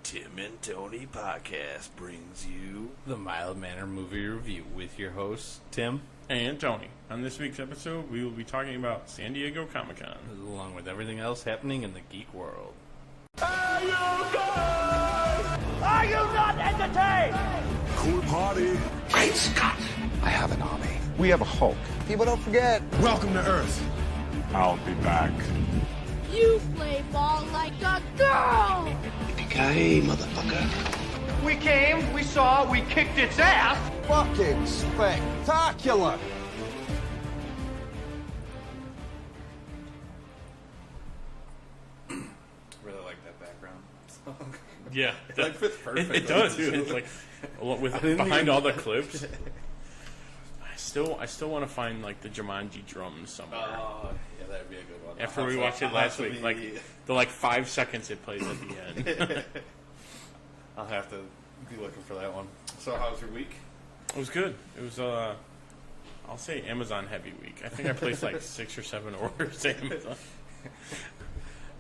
Tim and Tony podcast brings you the Mild Manner Movie Review with your hosts, Tim and Tony. On this week's episode, we will be talking about San Diego Comic-Con, along with everything else happening in the geek world. Are you good? Are you not entertained? Cool party. Great Scott! I have an army. We have a Hulk. People don't forget. Welcome to Earth. I'll be back. You play ball like a girl! Yippee-ki-yay, motherfucker. We came, we saw, we kicked its ass. Fucking spectacular. Really like that background song. Yeah, It like fits perfect. It does. It's like with behind all the clips. I still want to find like the Jumanji drums somewhere. Oh, yeah, that'd be a good one. After we watched it last week, like the 5 seconds it plays at the end. I'll have to be looking for that one. So, how was your week? It was good. It was I'll say Amazon heavy week. I think I placed like 6 or 7 orders at Amazon.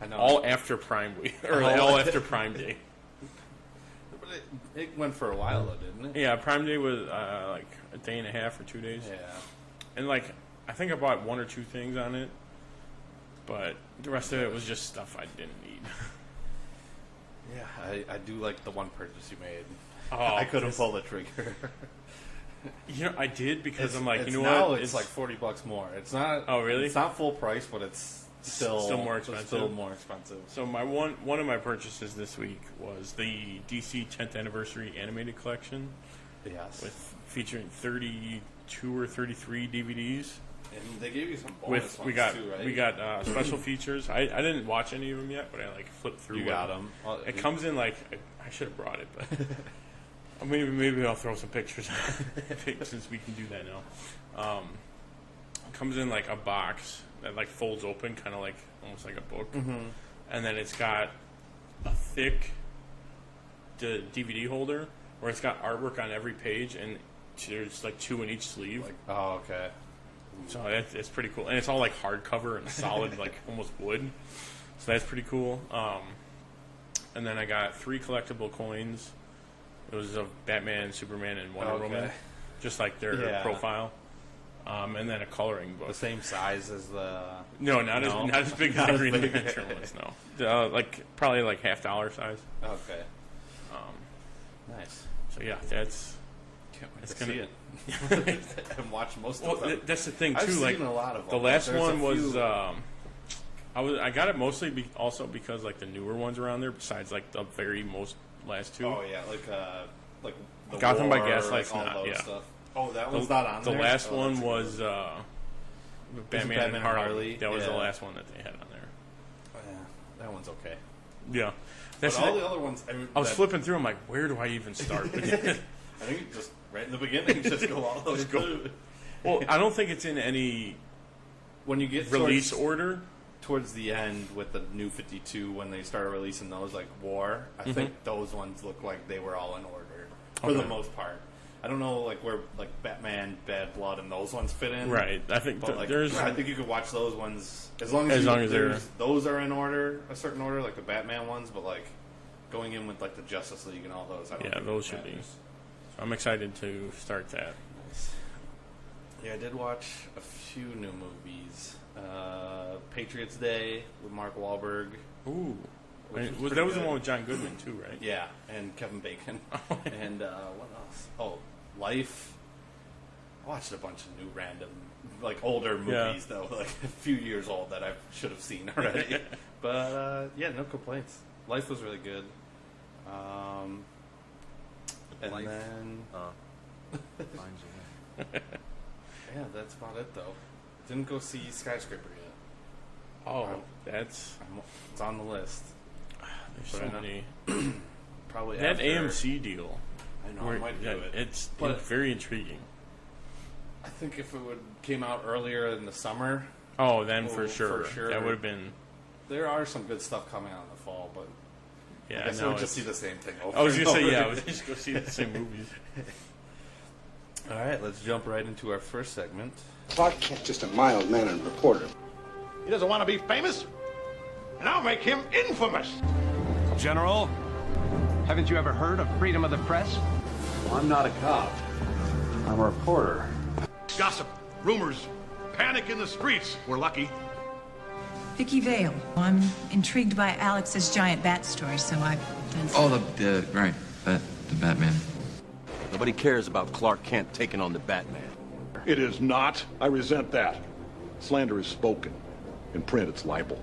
I know. All after Prime week or all after Prime Day. But it went for a while though, didn't it? Yeah, Prime Day was like a day and a half or 2 days. Yeah. And like I think I bought 1 or 2 things on it, but the rest of it was just stuff I didn't need. Yeah, I do like the one purchase you made. Oh, I couldn't pull the trigger. You know, I did because I'm like, you know now what? It's like $40 more. It's not. Oh, really? It's not full price, but it's still more expensive. Still more expensive. So my one of my purchases this week was the DC 10th Anniversary Animated Collection. Yes. Featuring 32 or 33 DVDs. And they gave you some bonus We ones too, right? We got special features. I didn't watch any of them yet, but I like flipped through. You got them. It comes in like I should have brought it, but maybe I'll throw some pictures since we can do that now. It comes in like a box that like folds open, kind of like almost like a book, and then it's got a thick DVD holder where it's got artwork on every page, and there's like 2 in each sleeve. Oh, okay. So it's pretty cool, and it's all like hardcover and solid, like almost wood. So that's pretty cool. And then I got 3 collectible coins. It was of Batman, Superman, and Wonder Woman, just like their profile. And then a coloring book. The same size as the... No, not as big as the Green Lantern ones. No, like probably like $50 size. Okay. Nice. So yeah, that's. Can't wait It's to gonna see it. And watch most of them. That's the thing too. I've like seen a lot of them. the last There's one a was. few- I got it mostly also because like the newer ones around there. Besides like the very most last 2. Oh yeah, like the Gotham War, by Gaslight's like all not, those yeah. stuff. Oh, that one's not on The there? last Oh, one that's was good. Batman and Harley. That was the Yeah. last one that they had on there. Oh, yeah, that one's okay. Yeah, But all the other ones, I was flipping through. I'm like, where do I even start? I think just right in the beginning, just go all those. Well, I don't think it's in any When you get release order. towards the end with the New 52, when they started releasing those, like War, I think those ones look like they were all in order for the most part. I don't know, like where like Batman, Bad Blood, and those ones fit in. Right. I think But like, there's. I think you could watch those ones as long as those are in order, a certain order, like the Batman ones. But like going in with like the Justice League and all those, I don't think those it should be. matters. So I'm excited to start that. Yeah, I did watch a few new movies. Patriots Day with Mark Wahlberg. Ooh. Which was That was pretty the good. one with John Goodman too, right? Yeah, and Kevin Bacon. And what else? Oh, Life. I watched a bunch of new random, like older movies though, like a few years old that I should have seen already. But yeah, no complaints. Life was really good. And Life. then Finds a way. yeah, that's about it though. Didn't go see Skyscraper yet. Oh, that's. It's on the list. There's But so I know- many. Probably That after, AMC deal. I know I might do it. It's But- very intriguing. I think if it came out earlier in the summer, Oh, then for sure. for sure. That would have been. there are some good stuff coming out in the fall. But Yeah, I guess no, we'll just see it's- the same thing over. I was and gonna say over yeah. I again. was just go see the same movies. All right, let's jump right into our first segment. Clark Kent, just a mild-mannered reporter. He doesn't want to be famous, and I'll make him infamous. General, Haven't you ever heard of freedom of the press? Well, I'm not a cop. I'm a reporter. Gossip, rumors, panic in the streets. We're lucky. Vicky Vale. I'm intrigued by Alex's giant bat story, so I've done some... Oh, right. The Batman. Nobody cares about Clark Kent taking on the Batman. It is not. I resent that. Slander is spoken. In print, it's libel.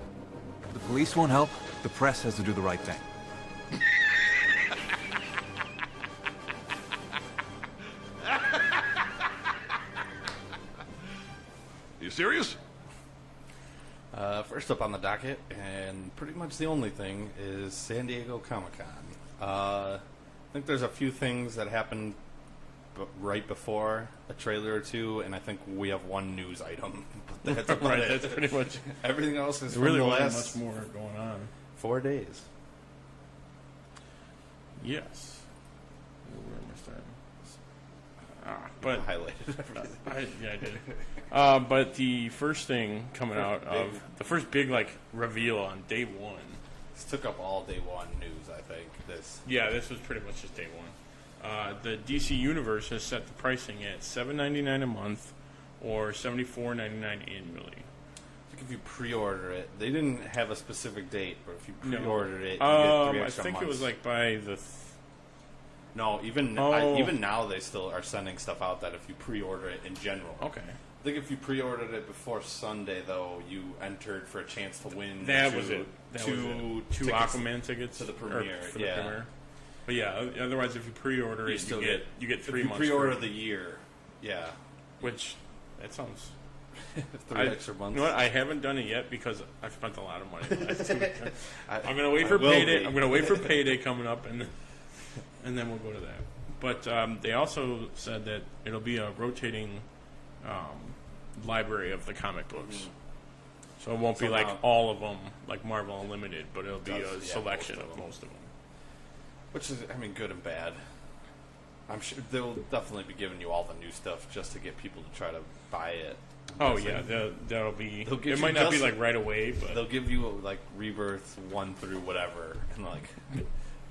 The police won't help. The press has to do the right thing. You serious? First up on the docket, and pretty much the only thing, is San Diego Comic-Con. I think there's a few things that happened right before a trailer or two, and I think we have one news item. But that's about it. That's pretty much everything else is there really from the wasn't last much more going on. 4 days. Yes. Where am I starting? But highlighted everything. I did. But the first thing coming out of the first big reveal on day one. This took up all day one news, I think. This was pretty much just day one. The DC Universe has set the pricing at $7.99 a month or $74.99 annually. I think if you pre-order it, they didn't have a specific date, but if you pre-ordered it, you get 3 I extra think months. it was by the. No, even now they still are sending stuff out that if you pre-order it in general. Okay. I think if you pre-ordered it before Sunday, though, you entered for a chance to win. That was it. Two Aquaman tickets to the premiere. For the premiere. But yeah, otherwise, if you pre-order it, you get 3 months. If you pre-order the year, yeah. Which that sounds 3 extra months. You know what? I haven't done it yet because I've spent a lot of money the last 2 weeks. I'm gonna wait for payday. I'm gonna wait for payday coming up, and then we'll go to that. But they also said that it'll be a rotating library of the comic books. So it won't be like all of them, like Marvel Unlimited, but it'll be a selection of most of them. Which is, good and bad. I'm sure they'll definitely be giving you all the new stuff just to get people to try to buy it. Oh yeah, that'll be. It might not be right away, but they'll give you Rebirth 1 through whatever, and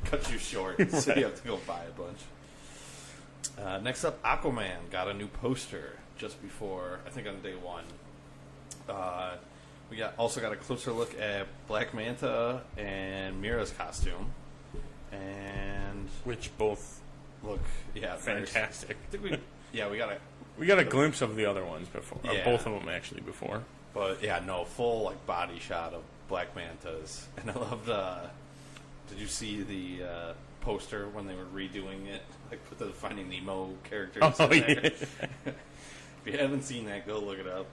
cut you short, so you have to go buy a bunch. Next up, Aquaman got a new poster just before, I think on day one. We also got a closer look at Black Manta and Mira's costume, and which both look fantastic. I think we got a glimpse of the other ones before, both of them actually before. But full body shot of Black Mantas, and I loved. Did you see the poster when they were redoing it, with the Finding Nemo characters? Oh in yeah. there? If you haven't seen that, go look it up.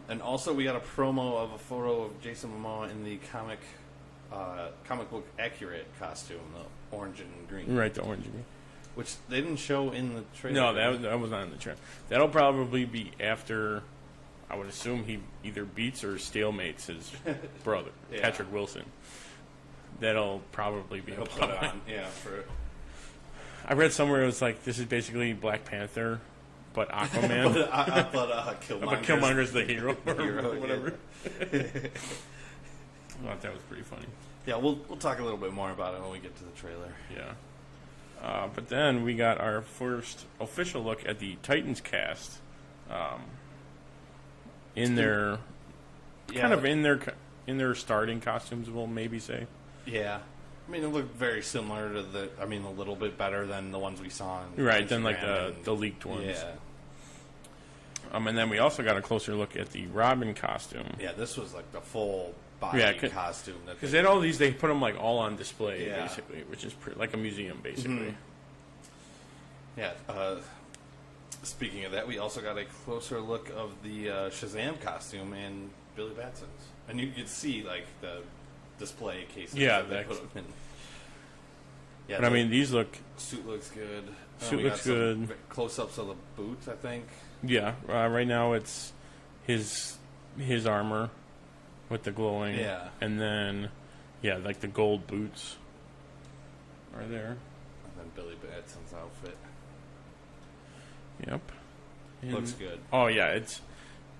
And also, we got a promo of a photo of Jason Momoa in the comic book accurate costume, the orange and green. Right, the orange and green. Which they didn't show in the trailer. No, that was not in the trailer. That'll probably be after. I would assume he either beats or stalemates his brother, Patrick Wilson. That'll probably be. He'll put it on, I read somewhere it was this is basically Black Panther, but Aquaman. but Killmonger's the hero, or whatever. Yeah. I thought that was pretty funny. Yeah, we'll talk a little bit more about it when we get to the trailer. Yeah. But then we got our first official look at the Titans cast. In their in their starting costumes, we'll maybe say. Yeah. It looked very similar to a little bit better than the ones we saw on right, than the leaked ones. Yeah. And then we also got a closer look at the Robin costume. Yeah, this was the full body costume. Because they had all these, they put them all on display, basically, which is like a museum, basically. Mm-hmm. Yeah. Speaking of that, we also got a closer look of the Shazam costume and Billy Batson's. And you could see, the display cases that they put them in. Yeah, but these look... Suit looks good. Suit looks good. Close-ups of the boots, I think. Yeah, right now it's his armor with the glowing. Yeah. And then, the gold boots are there. And then Billy Batson's outfit. Yep. Looks good. Oh, yeah,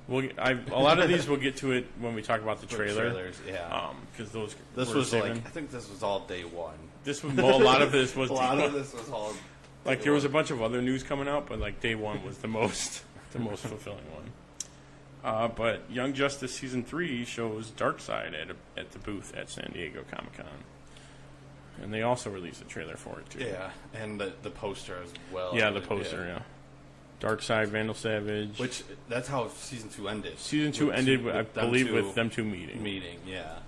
A lot of these we'll get to it when we talk about the trailer. Trailers, yeah. Because those. This was like, I think this was all day one. This was a lot of this was. A lot of this was all. Like there was a bunch of other news coming out, but like day one was the most fulfilling one. But Young Justice season 3 shows Darkseid at the booth at San Diego Comic-Con, and they also released a trailer for it too. Yeah, and the poster as well. Yeah, the poster. Yeah. Darkseid, Vandal Savage. Which that's how season 2 ended. Season 2 ended, I believe, with them two meeting. Yeah.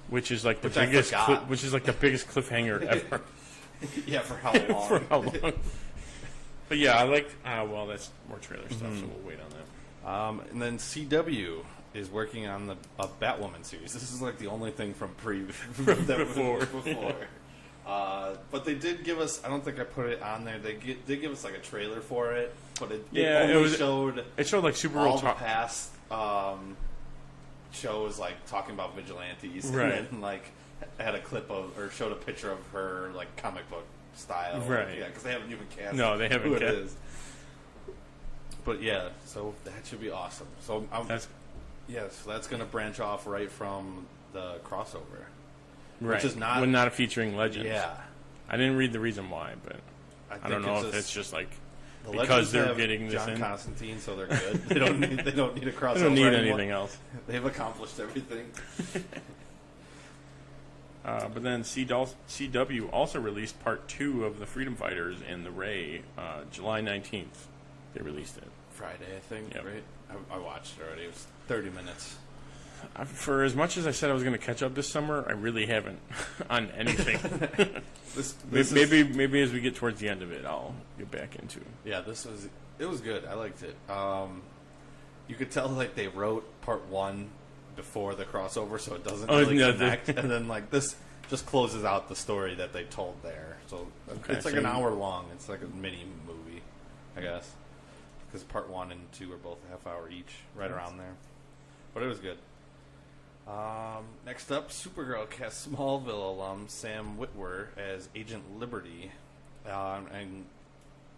Which is like the biggest. Which is like the biggest cliffhanger ever. Yeah, for how long? For how long? But yeah, I like. Well, that's more trailer stuff, so we'll wait on that. And then CW is working on a Batwoman series. This is like the only thing from before. But they did give us. I don't think I put it on there. They did give us like a trailer for it, but it showed. It showed like Supergirl all the past shows, like talking about vigilantes, right? And then, like had a clip of or showed a picture of her like comic book style, right? Yeah, because they haven't even cast. No, they haven't who cast. It is. But yeah, so that should be awesome. So so that's going to branch off right from the crossover. Right. Which is not featuring Legends. Yeah. I didn't read the reason why, but I don't know if it's just like because they're getting this John in. Constantine, so they're good. They don't need a crossover. They don't need anymore. anything else. They've accomplished everything. But then CW also released part 2 of the Freedom Fighters and the Ray, July 19th. They released it. Friday, I think. Yep. Right? I watched it already. It was 30 minutes. For as much as I said I was going to catch up this summer, I really haven't on anything. Maybe as we get towards the end of it, I'll get back into it. Yeah, it was good. I liked it. You could tell like they wrote part 1 before the crossover, so it doesn't really connect. And then like this just closes out the story that they told there. So it's like an hour long. It's like a mini movie, I guess, because part 1 and 2 are both a half hour each, right around there. But it was good. Next up, Supergirl cast Smallville alum Sam Witwer as Agent Liberty. And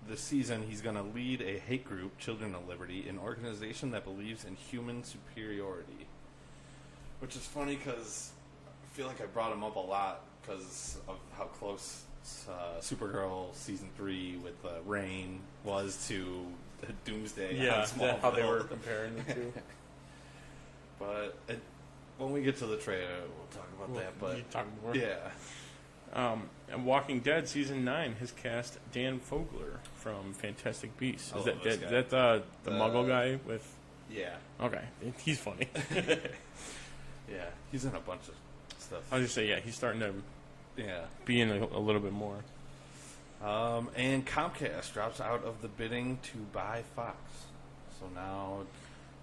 this season, he's going to lead a hate group, Children of Liberty, an organization that believes in human superiority. Which is funny because I feel like I brought him up a lot because of how close Supergirl Season 3 with Rain was to Doomsday. Yeah, how they were comparing the two. But when we get to the trailer, we'll talk about that. But you talk more. Yeah. And Walking Dead season 9 has cast Dan Fogler from Fantastic Beasts. Is that the Muggle guy with? Yeah. Okay, he's funny. Yeah, he's in a bunch of stuff. I was just say, yeah, he's starting to be in a little bit more. And Comcast drops out of the bidding to buy Fox. So now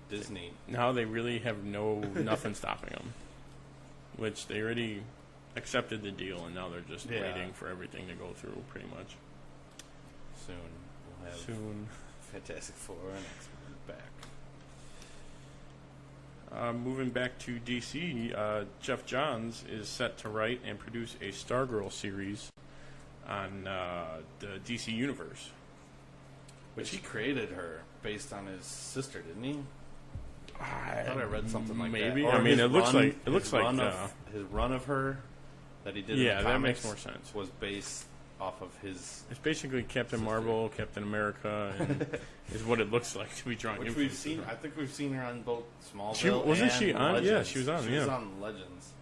Disney. Now they really have nothing stopping them. Which they already accepted the deal, and now they're just waiting for everything to go through, pretty much. Soon we'll have Fantastic Four and X-Men back. Moving back to DC, Jeff Johns is set to write and produce a Stargirl series on the DC Universe. Which he created her based on his sister, didn't he? I thought I read something like that. Maybe. I mean, it looks like his run of her that he did. Yeah, in the comics that makes more sense. Was based off of his. It's basically Captain Marvel, Captain America, and is what it looks like to be drawn. Which we've seen. I think we've seen her on both Smallville. Wasn't and she on? Legends. Yeah, she was on. She was on Legends.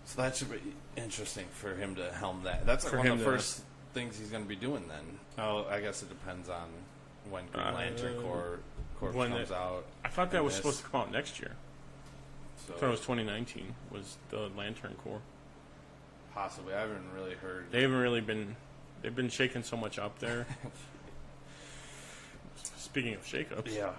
So that should be interesting for him to helm that. That's like one of the first things he's going to be doing then. Oh, I guess it depends on when Green Lantern Corps comes out. I thought that was supposed to come out next year. So I thought it was 2019 was the Lantern Corps. Possibly. I haven't really heard. They haven't really been. They've been shaking so much up there. Speaking of shakeups. Yeah.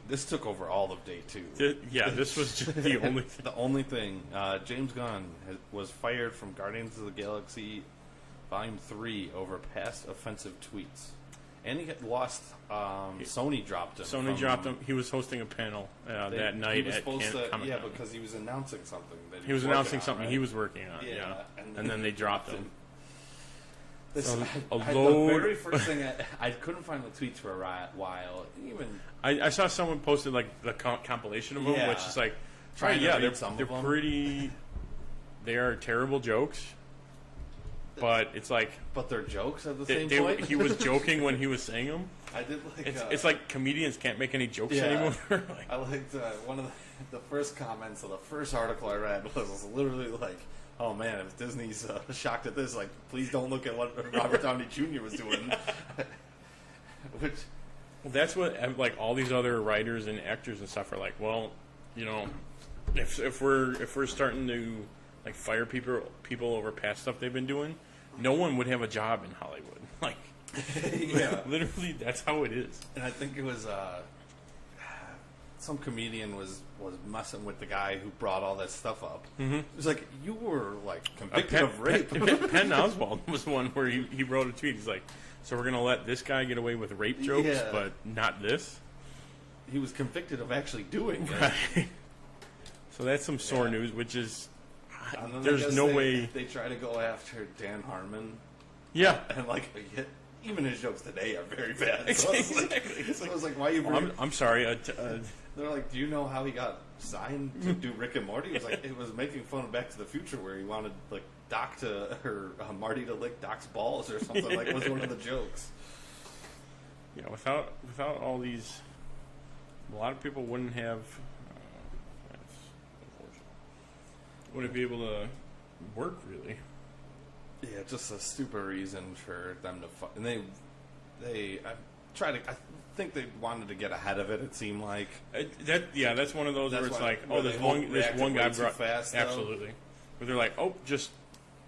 This took over all of day 2. This was just the only thing. The only thing. James Gunn was fired from Guardians of the Galaxy Volume 3 over past offensive tweets. And he had lost. Sony dropped him. Sony dropped him. He was hosting a panel that night at Comic-Con. Yeah, because he was announcing something. He was announcing something he was working on. Yeah. And then they dropped him. The very first thing I couldn't find the tweets for a while. Even I saw someone posted like the compilation of them, which is like, they're pretty. They are terrible jokes, but it's like. But they're jokes at the same point. He was joking when he was saying them. I did like. It's like comedians can't make any jokes anymore. Like, I liked one of the first comments of the first article I read was literally like, "Oh man, if Disney's shocked at this, like, please don't look at what Robert Downey Jr. was doing." Which, well, that's what like all these other writers and actors and stuff are like. Well, you know, if we're starting to like fire people over past stuff they've been doing, no one would have a job in Hollywood. Like, literally, that's how it is. And I think it was some comedian was messing with the guy who brought all that stuff up. Mm-hmm. It was like, you were like convicted of rape. Penn Oswald was one where he wrote a tweet. He's like, so we're gonna let this guy get away with rape jokes, but not this. He was convicted of actually doing it. Right. So that's some sore news, which is there's no way they try to go after Dan Harmon. Yeah, and like even his jokes today are very bad. So exactly. I was like, why you? I'm sorry. They're like, do you know how he got signed to do Rick and Morty? It was like it was making fun of Back to the Future, where he wanted like Marty to lick Doc's balls or something. Like, was one of the jokes. Yeah, without all these, a lot of people wouldn't have. Wouldn't be able to work really. Yeah, just a stupid reason for them to. And I think they wanted to get ahead of it. It seemed like that's one of those where it's like, oh, this one guy brought fast. Absolutely, where they're like, oh, just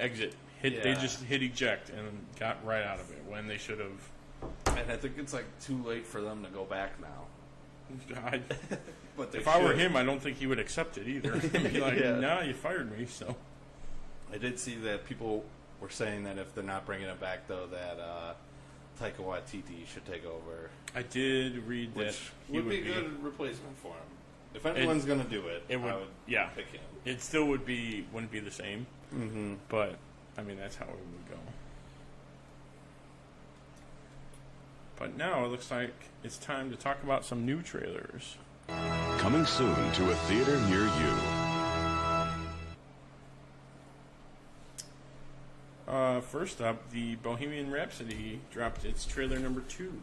exit. They just hit eject and got right out of it when they should have. And I think it's like too late for them to go back now. But if I were him, I don't think he would accept it either. He'd be like, nah, you fired me. So I did see that people were saying that if they're not bringing it back, though, that Taika Waititi should take over. I did read that he would be a good replacement for him. If anyone's going to do it, I would pick him. It still wouldn't be the same. Mm-hmm. But I mean, that's how it would go. But now it looks like it's time to talk about some new trailers. Coming soon to a theater near you. First up, the Bohemian Rhapsody dropped its trailer number 2. Which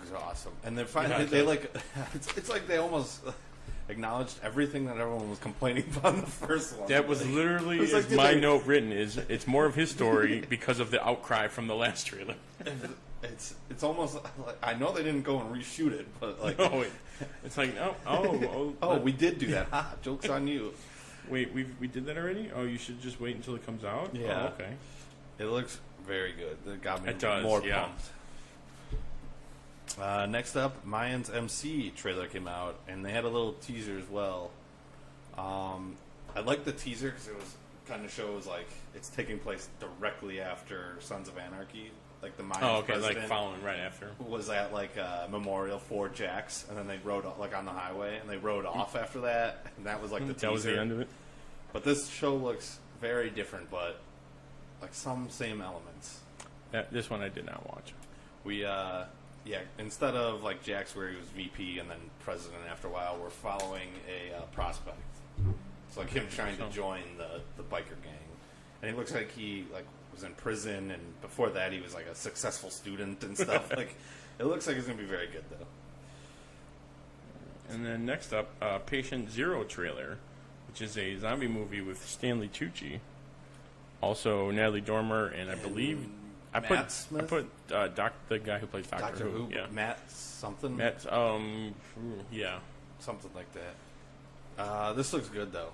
is awesome. And then finally, they like, it's like they almost acknowledged everything that everyone was complaining about in the first one. That was literally like, my note written is, it's more of his story because of the outcry from the last trailer. It's almost like, I know they didn't go and reshoot it, but like, it's like, we did do that. Ha, joke's on you. Wait, we did that already? Oh, you should just wait until it comes out? Yeah. Oh, okay. It looks very good. It got me more pumped. Next up, Mayans MC trailer came out, and they had a little teaser as well. I like the teaser because it was kind of shows like it's taking place directly after Sons of Anarchy. Like the Mayans president like following right after. Was at like a memorial for Jax, and then they rode like on the highway, and they rode off after that, and that was like the teaser. That was the end of it. But this show looks very different, but like some same elements. This one I did not watch. We instead of like Jax where he was VP and then president after a while, we're following a prospect. It's like him trying to join the biker gang, and it looks like he was in prison, and before that he was like a successful student and stuff. Like, it looks like it's gonna be very good though. And then next up, Patient Zero trailer, which is a zombie movie with Stanley Tucci, also Natalie Dormer, and I believe I put the guy who plays Doctor Who. Yeah, Matt something. Yeah, something like that. This looks good though.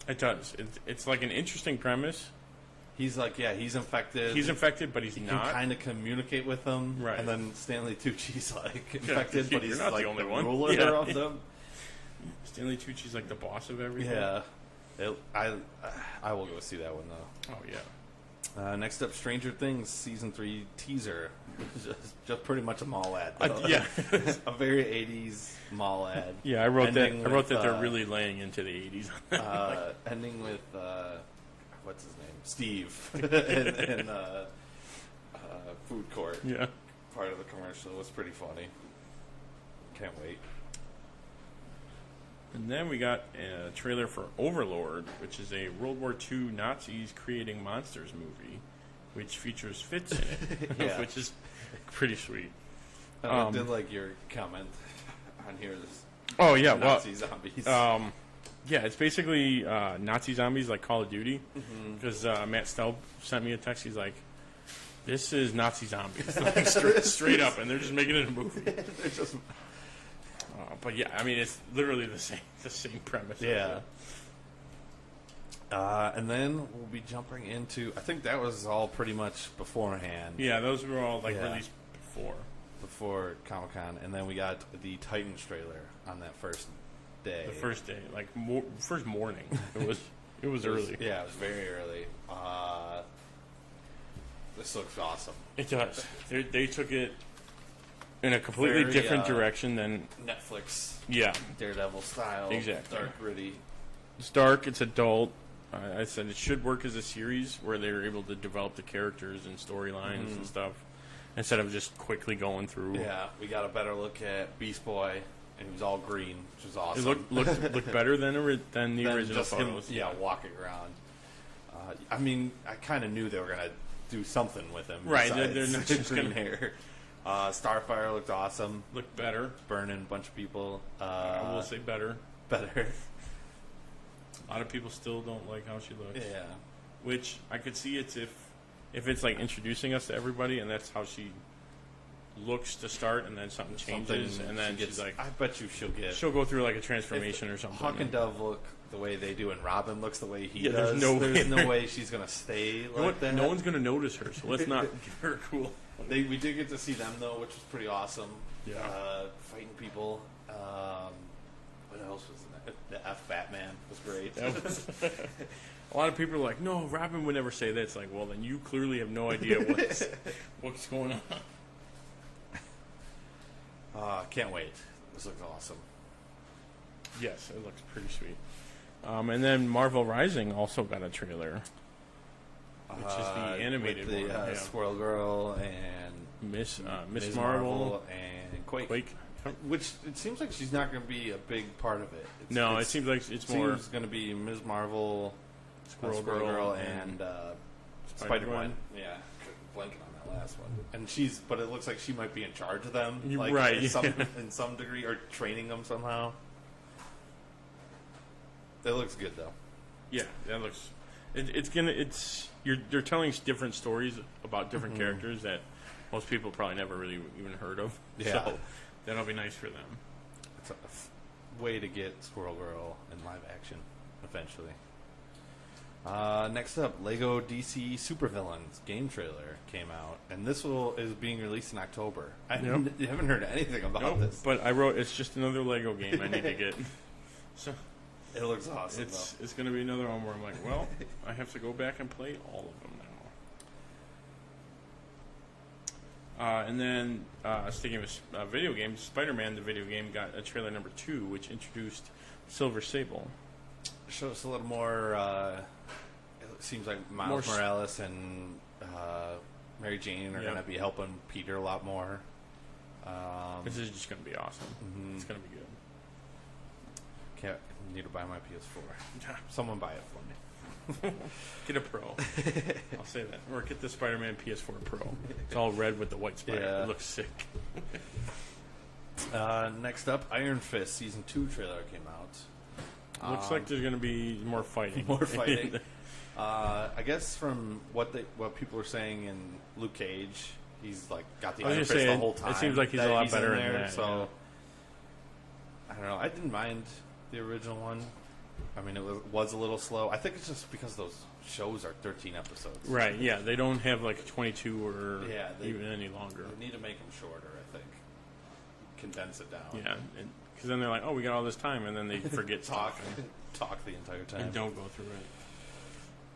It does. It's like an interesting premise. He's like, he's infected. He's infected, but he's not. You can kind of communicate with them, right? And then Stanley Tucci's like infected, but he's not like the only one. Ruler of them. Stanley Tucci's like the boss of everything. Yeah, I will go see that one though. Oh yeah. Next up, Stranger Things season 3 teaser. just pretty much a mall ad. Yeah, a very 80s mall ad. Yeah, I wrote that they're really laying into the 80s. Ending with what's his name, Steve, and food court. Yeah. Part of the commercial. It was pretty funny. Can't wait. And then we got a trailer for Overlord, which is a World War II Nazis creating monsters movie, which features Fitz in it, Yeah. which is pretty sweet. I did like your comment on here. Oh, yeah. Nazi zombies. Yeah, it's basically Nazi zombies like Call of Duty. Mhm. Because Matt Stelb sent me a text. He's like, this is Nazi zombies. Like, straight up. And they're just making it a movie. They're just... But yeah, I mean, it's literally the same premise. Yeah. And then we'll be jumping into... I think that was all pretty much beforehand. Yeah, those were all released before Comic-Con. And then we got the Titans trailer on that first day. The first day, first morning. It was early. Yeah, it was very early. This looks awesome. It does. They took it in a completely Very, different direction than Netflix. Yeah, Daredevil style. Exactly. Dark, gritty. It's dark. It's adult. I said it should work as a series where they were able to develop the characters and storylines and stuff instead of just quickly going through. Yeah, we got a better look at Beast Boy, and he was all green, which was awesome. It looked better than the original just photos. Him, walking around. I mean, I kind of knew they were gonna do something with him. Right, they're not just green gonna... hair. Starfire looked awesome. Looked better. Burning a bunch of people. I will say better. Better. A lot of people still don't like how she looks. Yeah. Which I could see it's if it's like introducing us to everybody and that's how she looks to start and then something changes and then she's like... I bet you she'll go through like a transformation or something. Hawk and Dove look the way they do and Robin looks the way he There's does. no way. Way she's going to stay like that. No one's going to notice her, so let's not give her cool... We did get to see them though, which was pretty awesome. Yeah. Fighting people. What else was in that? The F Batman was great. A lot of people are like, no, Robin would never say that. It's like, well, then you clearly have no idea what's going on. Can't wait. This looks awesome. Yes, it looks pretty sweet. And then Marvel Rising also got a trailer. Which is the animated with the, one. Squirrel Girl and Miss Marvel and Quake. Which it seems like she's not going to be a big part of it. It seems like it's more... Seems going to be Ms. Marvel, Squirrel Girl, and Spider-Man. Yeah, blanking on that last one. And but it looks like she might be in charge of them, like, right? In some degree, or training them somehow. That looks good though. Yeah, that looks. You're telling different stories about different characters that most people probably never really even heard of. Yeah. So that'll be nice for them. It's a way to get Squirrel Girl in live action eventually. Next up, Lego DC Supervillains game trailer came out, and this is being released in October. I haven't heard anything about this. But I wrote, it's just another Lego game I need to get. So it looks awesome. It's going to be another one where I'm like, well, I have to go back and play all of them now. And then, sticking with video games, Spider-Man, the video game, got a trailer number 2, which introduced Silver Sable. Show us a little more. It seems like Miles Morales and Mary Jane are going to be helping Peter a lot more. This is just going to be awesome. It's going to be good. Need to buy my PS4. Someone buy it for me. Get a Pro. I'll say that. Or get the Spider-Man PS4 Pro. It's all red with the white spider. Yeah. It looks sick. Next up, Iron Fist Season 2 trailer came out. Looks like there's going to be more fighting. More fighting. I guess from what people are saying in Luke Cage, he's like got the Iron Fist the whole time. It seems like he's a lot better in that. So I don't know. I didn't mind the original one. I mean, it was a little slow. I think it's just because those shows are 13 episodes. Right, yeah. They don't have like 22 or even any longer. They need to make them shorter, I think. Condense it down. Yeah, because then they're like, oh, we got all this time, and then they forget talk the entire time. And don't go through it.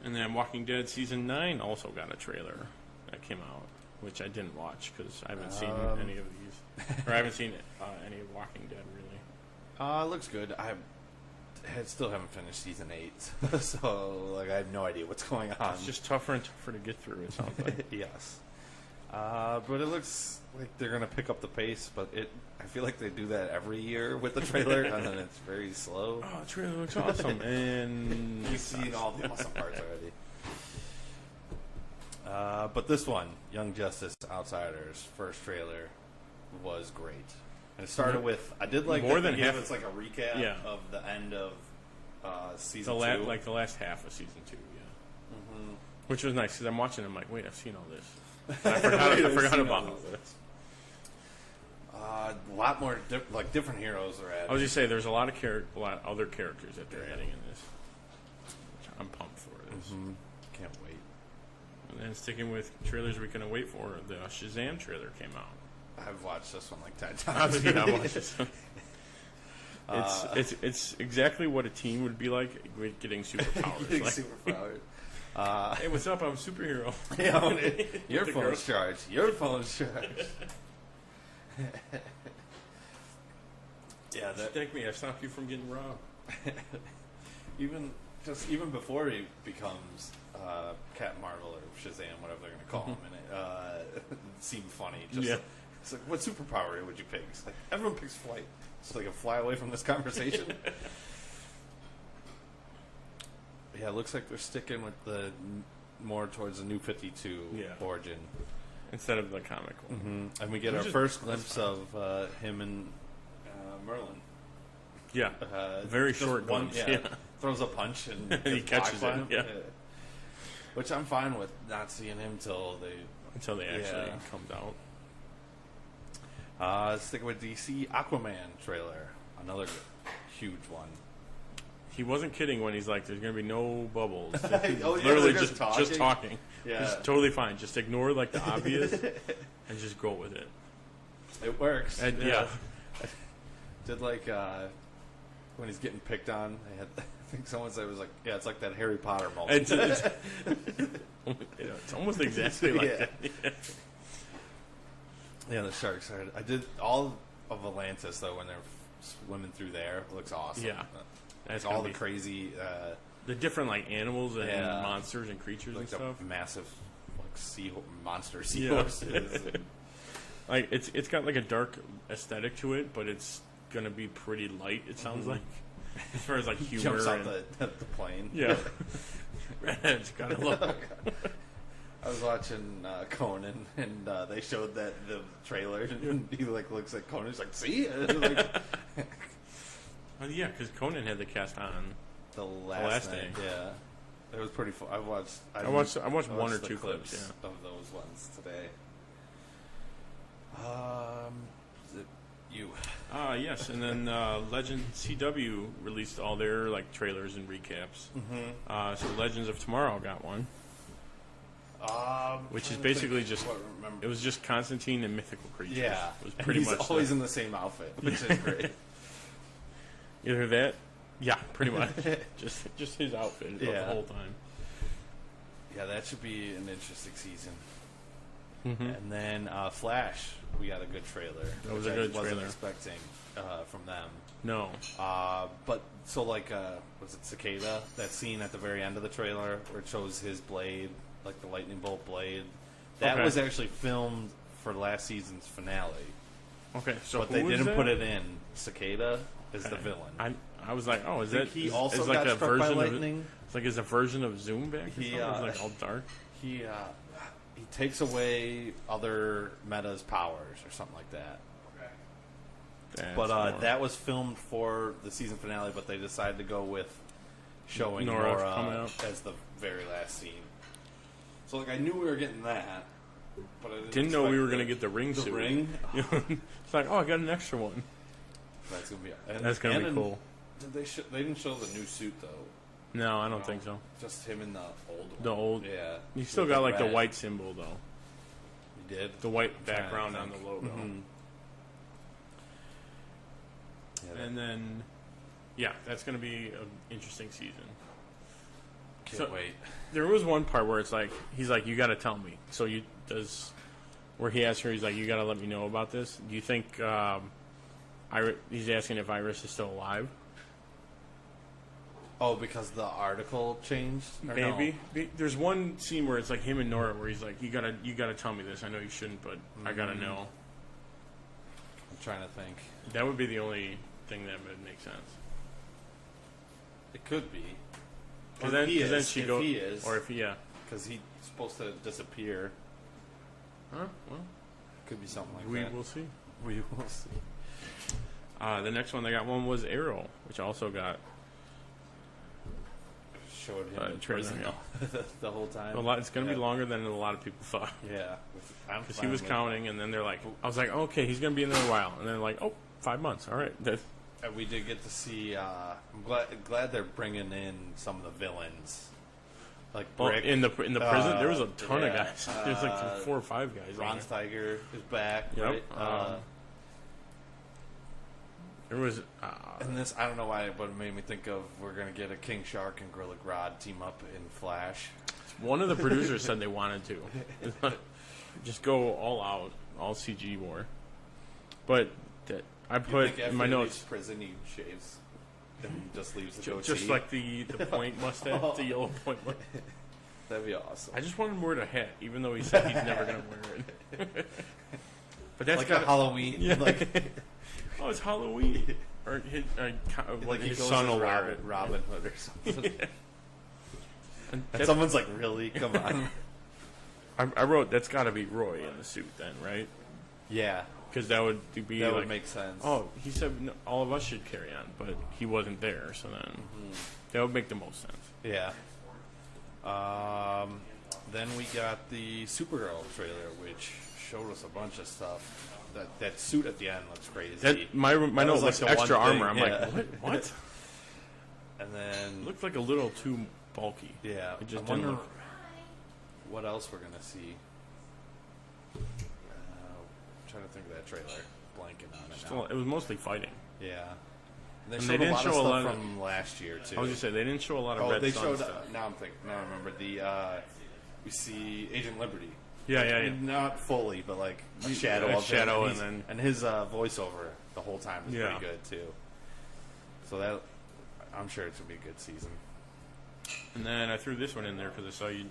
And then Walking Dead Season 9 also got a trailer that came out, which I didn't watch because I haven't seen any of these. Or I haven't seen any of Walking Dead, really. It looks good. I still haven't finished Season 8, so like I have no idea what's going on. It's just tougher and tougher to get through, it sounds like. Yes. But it looks like they're gonna pick up the pace. But I feel like they do that every year with the trailer, and then it's very slow. Oh, the trailer looks awesome, and you've seen all the awesome parts already. But this one, Young Justice Outsiders, first trailer was great. And it started with, I did like more than half. It's like a recap of the end of season 2. Like the last half of season 2, which was nice because I'm watching. I'm like, wait, I've seen all this. I forgot about all this. A lot more different heroes are added. I was just say there's a lot of other characters that they're adding in this. Which I'm pumped for this. Can't wait. And then sticking with trailers we can wait for, the Shazam trailer came out. I've watched this one like 10 times. I watched this one. It's exactly what a teen would be like with getting superpowers. Hey, what's up? I'm a superhero. Your phone's charged. Your phone's charged. Yeah, thank me. I stopped you from getting robbed. even before he becomes Captain Marvel or Shazam, whatever they're going to call him, and it seemed funny. It's like, what superpower would you pick? It's like, everyone picks flight. So they can fly away from this conversation. Yeah, it looks like they're sticking with the more towards the New 52 origin instead of the comic one. And we get our first glimpse of him and Merlin. Yeah, very short one. glimpse. Throws a punch and he catches it. Yeah, which I'm fine with not seeing him until they actually comes out. Sticking with DC, Aquaman trailer, another huge one. He wasn't kidding when he's like, "There's going to be no bubbles." Literally just talking. Yeah. It's totally fine. Just ignore like the obvious and just go with it. It works. And, Did like when he's getting picked on. I think someone said it was like, it's like that Harry Potter moment. It's almost exactly like that. Yeah, the sharks are. I did all of Atlantis though when they're swimming through there. It looks awesome. Yeah, that's all the crazy, the different like animals and monsters and creatures like and stuff. Massive like monster seahorses. Like it's got like a dark aesthetic to it, but it's gonna be pretty light. It sounds like as far as like humor. Jumps out the plane. Yeah, it's gotta look. I was watching Conan, and they showed the trailer, and he like looks at Conan. He's like, "See?" Yeah, because Conan had the cast on the last night. Yeah, it was pretty fun. I watched one or two clips of those ones today. Is it you? Yes, and then Legend CW released all their like trailers and recaps. So Legends of Tomorrow got one. Which is basically it was just Constantine and mythical creatures. Yeah, it was pretty much. He's always in the same outfit, which is great. Either that, pretty much, just his outfit the whole time. Yeah, that should be an interesting season. And then Flash, we got a good trailer. That was a good trailer. Wasn't expecting from them. No. But so like, was it Cicada? That scene at the very end of the trailer where it shows his blade. Like the lightning bolt blade. That was actually filmed for last season's finale. Okay, so but they didn't put it in. Cicada is the villain. I was like, oh, is that he also is got like a struck version by lightning? It's like is a version of Zoom back? It's like all dark. He takes away other Meta's powers or something like that. Okay. But that was filmed for the season finale, but they decided to go with showing Nora as the very last scene. So, like, I knew we were getting that, but I didn't know we were going to get the ring suit. The ring? It's like, oh, I got an extra one. That's going to be... That's going to be cool. They didn't show the new suit, though. No, I don't think so. Just him in the old one. The old... Yeah. You still got, like, the white symbol, though. You did? The white background on the logo. Yeah, and then, that's going to be an interesting season. Can't wait. There was one part where it's like he's like, you got to tell me. So where he asks her, he's like, you got to let me know about this. Do you think he's asking if Iris is still alive? Oh, because the article changed? Or Maybe. No? There's one scene where it's like him and Nora where he's like, you gotta tell me this. I know you shouldn't, but I gotta know. I'm trying to think. That would be the only thing that would make sense. It could be. Because then she goes... He is. Or if he, yeah. Because he's supposed to disappear. Huh? Well... Could be something like we that. We will see. We will see. The next one they got one was Arrow, which also got... Showed him in prison the whole time. It's going to be longer than a lot of people thought. Yeah. Because he was counting, and then they're like... I was like, okay, he's going to be in there a while. And then like, 5 months. All right. And we did get to see... I'm glad they're bringing in some of the villains. Like Brick. In the prison, there was a ton of guys. There's like 4 or 5 guys. Ron Steiger is back, yep. right? There was... and this, I don't know why, but it made me think of we're going to get a King Shark and Gorilla Grodd team up in Flash. One of the producers said they wanted to. Just go all out, all CG war. But I put in my notes... prison, he shaves and just leaves the goatee. Just like the point mustache, the yellow point mustache. That'd be awesome. I just wanted him to wear a hat, even though he said he's never going to wear it. But that's like a Halloween. Yeah. Like, oh, it's Halloween. Or like his son will wear it. Robin Hood or something. Yeah. And someone's like, really? Come on. I wrote, that's got to be Roy in the suit then, right? Yeah. Because that would be that like... would make sense. Oh, he said no, all of us should carry on, but he wasn't there, so then that would make the most sense. Yeah. Then we got the Supergirl trailer, which showed us a bunch of stuff. That suit at the end looks crazy. My note was like extra armor. I'm yeah. like, what? And then... Looked like a little too bulky. Yeah. It just I didn't wonder look... what else we're going to see. Trying to think of that trailer, blanking on it now. It was mostly fighting. Yeah, and and they didn't show a lot from last year too. I was just saying they didn't show a lot of. Oh, Red they Sun showed. stuff. Now I'm thinking. Now I remember the. We see Agent Liberty. Yeah, like, yeah, yeah. Not fully, but like a shadow of shadow, him, and his voiceover the whole time is pretty good too. So that I'm sure it's gonna be a good season. And then I threw this one in there because I saw you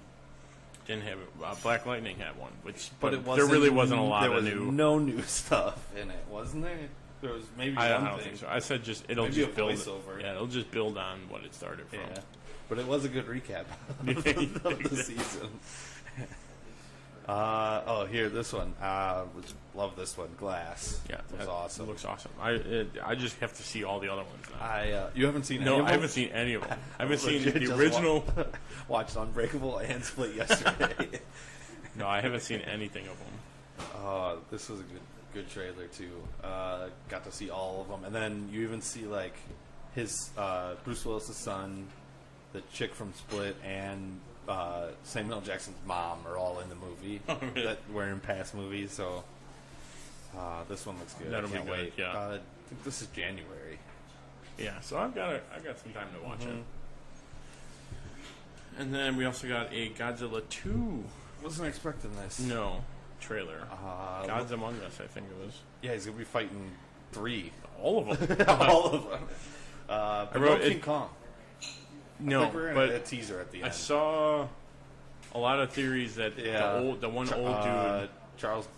didn't have it. Black Lightning had one, but it there really wasn't a lot of new. No new stuff in it, wasn't there? There was maybe. I don't think so. I said it'll maybe just build. Voiceover. Yeah, it'll just build on what it started from. Yeah, but it was a good recap of the season. Here, this one. Love this one. Glass. Yeah, it was awesome. It looks awesome. I just have to see all the other ones now. You haven't seen? No, any of them? I haven't seen any of them. I haven't seen the original. Watched Unbreakable and Split yesterday. No, I haven't seen anything of them. This was a good trailer too. Got to see all of them, and then you even see like his Bruce Willis' son, the chick from Split, and Samuel L. Jackson's mom are all in the movie that were in past movies. So this one looks good. That'll I can't be good. wait. Yeah, I think this is January. Yeah, so I've got some time to watch it. And then we also got a Godzilla 2. Wasn't expecting this. No trailer. Gods Among Us, I think it was. Yeah, he's gonna be fighting 3. All of them. All of them. I wrote King Kong. No, but a teaser at the end. I saw a lot of theories that the one old dude, Charles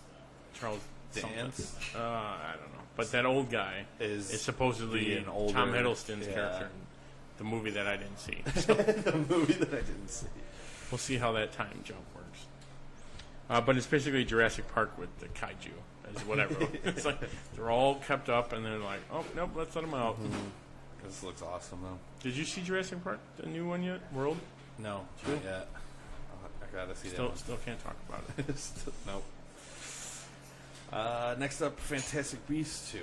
Dance. I don't know, but that old guy is supposedly an older, Tom Hiddleston's character in the movie that I didn't see. So. The movie that I didn't see. We'll see how that time jump works. But it's basically Jurassic Park with the kaiju, as whatever. It's like they're all kept up, and they're like, oh nope, let's let them out. This looks awesome, though. Did you see Jurassic Park, the new one yet? World? No, not yet. I gotta see that one. Still can't talk about it. Nope. Next up, Fantastic Beasts 2.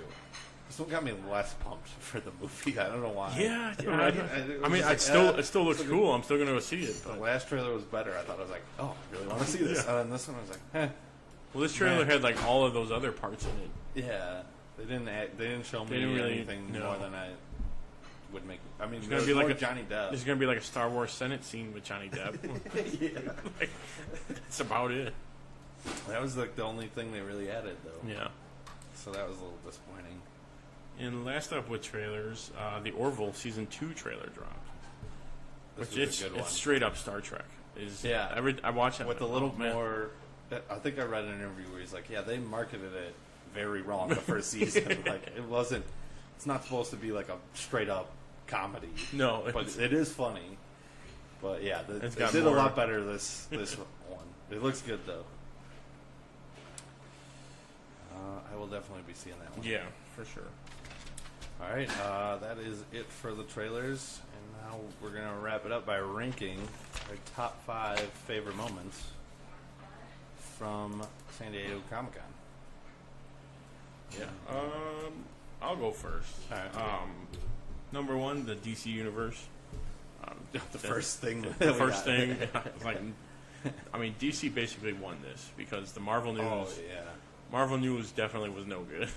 This one got me less pumped for the movie. I don't know why. Yeah. I mean, it still looks cool. I'm still going to go see it. But. The last trailer was better. I thought I was like, oh, I really want to see this. And this one I was like, eh. Well, this trailer had like all of those other parts in it. Yeah. They didn't show me anything more than I would make. I mean, there's going to be like Johnny Depp. There's going to be like a Star Wars Senate scene with Johnny Depp. Yeah. That's about it. That was like the only thing they really added, though. Yeah. So that was a little disappointing. And last up with trailers, the Orville Season 2 trailer dropped. This Which was a good one. it's straight up Star Trek. I watch it with a little more. I think I read an interview where he's like, "Yeah, they marketed it very wrong the first season. Like it wasn't. It's not supposed to be like a straight up comedy. No, but it is funny. But yeah, it got did more. a lot better this one. It looks good though. I will definitely be seeing that one. Yeah, for sure. All right, that is it for the trailers, and now we're gonna wrap it up by ranking our top 5 favorite moments from San Diego Comic-Con. Yeah. I'll go first. All right. Number 1, the DC universe. The first thing. The first thing. Like, I mean, DC basically won this because the Marvel news. Oh yeah. Marvel news definitely was no good.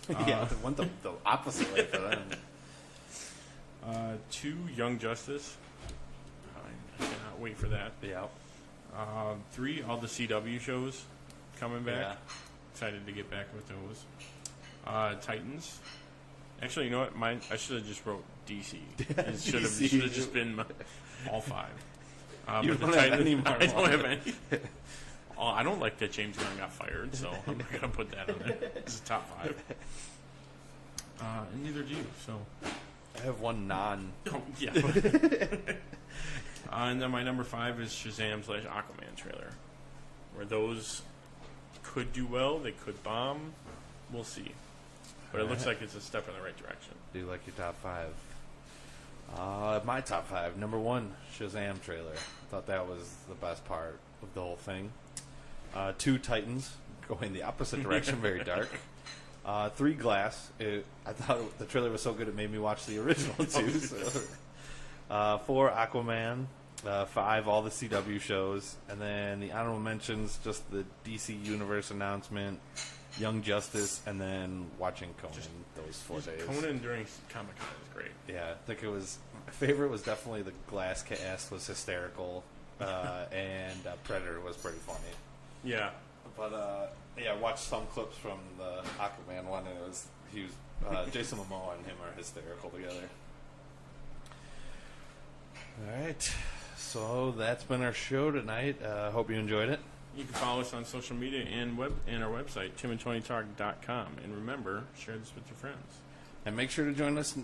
Yeah, it went the opposite way for them. 2, Young Justice. I cannot wait for that. Yeah. 3, all the CW shows coming back. Yeah. Excited to get back with those. Titans. Actually, you know what? Mine. I should have just wrote DC. It should have just been all 5. You but don't the have Titans, any more. I don't have any. Oh, I don't like that James Gunn got fired, so I'm not gonna put that on there. This is top 5. And neither do you. So I have one non. Oh, yeah. And then my number 5 is Shazam / Aquaman trailer, where those could do well, they could bomb. We'll see. But it looks like it's a step in the right direction. Do you like your top 5? My top 5. Number 1, Shazam trailer. I thought that was the best part of the whole thing. 2, Titans, going the opposite direction, very dark. 3, Glass. I thought the trailer was so good it made me watch the original too. So. 4, Aquaman. 5, all the CW shows. And then the honorable mentions, just the DC Universe announcement, Young Justice, and then watching Conan those 4 days. Conan during Comic-Con is great. Yeah, I think it was... My favorite was definitely the Glass cast was hysterical. And Predator was pretty funny. Yeah. But, yeah, I watched some clips from the Aquaman one, and Jason Momoa and him are hysterical together. All right. So that's been our show tonight. Hope you enjoyed it. You can follow us on social media and our website, timandtonytalk.com. And remember, share this with your friends. And make sure to join us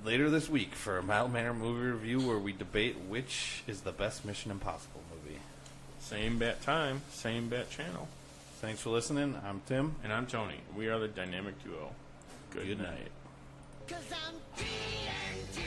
later this week for a Mild Manner movie review where we debate which is the best Mission Impossible movie. Same bat time, same bat channel. Thanks for listening. I'm Tim. And I'm Tony. We are the Dynamic Duo. Good night. 'Cause I'm TNT.